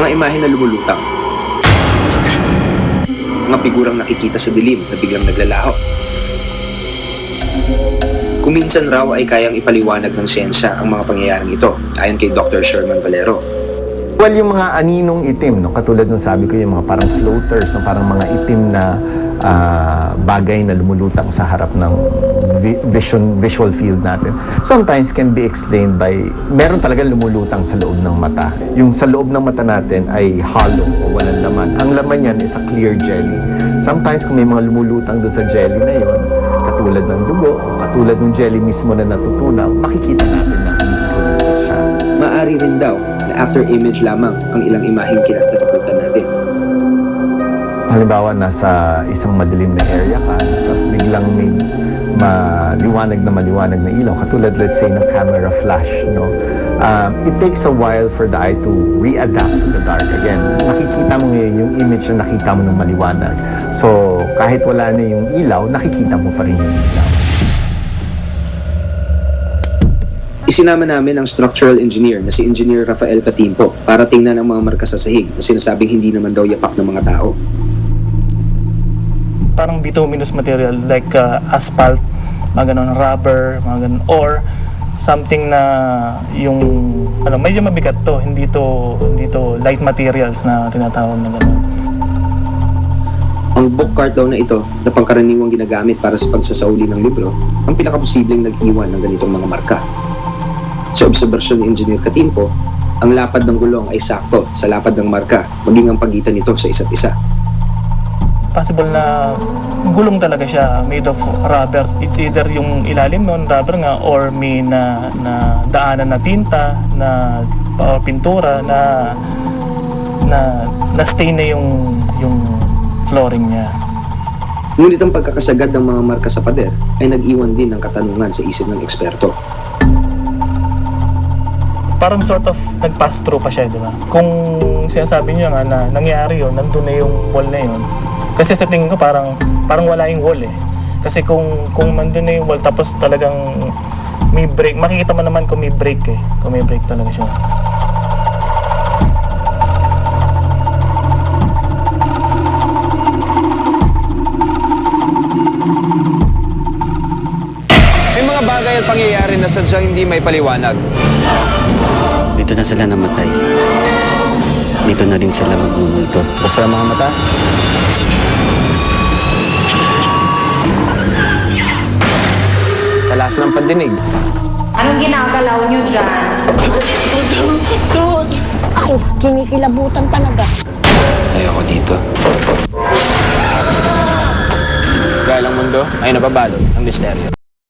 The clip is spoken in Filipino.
Mga imahe na lumulutang. Mga figurang nakikita sa dilim na biglang naglalaho. Kuminsan raw ay kayang ipaliwanag ng siyensya ang mga pangyayaring ito, ayon kay Dr. Sherman Valero. Well, yung mga aninong itim, no? Katulad nung sabi ko, yung mga parang floaters, no? Parang mga itim na bagay na lumulutang sa harap ng visual field natin. Sometimes can be explained by, meron talaga lumulutang sa loob ng mata. Yung sa loob ng mata natin ay hollow o walang laman. Ang laman yan is a clear jelly. Sometimes kung may mga lumulutang doon sa jelly na yon, katulad ng dugo, o katulad ng jelly mismo na natutunaw, makikita natin na umiikot siya. Maaari rin daw na after image lamang ang ilang imaheng kinatatakutan natin. Halimbawa, nasa isang madilim na area ka, tapos biglang may maliwanag na ilaw, katulad, let's say, ng camera flash, no? It takes a while for the eye to readapt to the dark again. Makikita mo ngayon yung image na nakita mo ng maliwanag. So, kahit wala na yung ilaw, nakikita mo pa rin yung ilaw. Isinama namin ang structural engineer na si Engineer Rafael Catimpo para tingnan ang mga marka sa sahig na sinasabing hindi naman daw yapak ng mga tao. Parang bituminous material like asphalt, mga ganun, rubber, mga ganun, or something na yung medyo mabigat to, hindi to light materials na tinatawag na ganun. Ang book cart daw na ito na pangkaraniwang ginagamit para sa pagsasauli ng libro ang pinakaposibleng nag-iwan ng ganitong mga marka. Sa obserbasyon ni Engineer Catimpo, ang lapad ng gulong ay sakto sa lapad ng marka, maging ang pagitan nito sa isa't isa. Possible na gulong talaga siya, made of rubber. It's either yung ilalim nun, rubber nga, or may na daanan na tinta, na pintura, na stain na yung flooring niya. Ngunit ang pagkakasagad ng mga marka sa pader ay nag-iwan din ng katanungan sa isip ng eksperto. Parang sort of nag-pass through pa siya, di ba? Kung sinasabi niya nga na nangyari yun, nandun na yung wall na yun. Kasi sa tingin ko parang wala yung wall eh. Kasi kung nandun na yung wall tapos talagang may break, makikita mo naman kung may break eh. Kung may break talaga siya. May mga bagay at pangyayari na sadyang hindi may paliwanag. Dito na sila namatay. Dito na rin sila magmumulto. Buksan ang mga mata. Talasan ng pandinig. Anong ginagalaw niyo dyan? Ako, kinikilabutan talaga. Ayoko dito. Gaya lang mundo ay nababalot ng misteryo.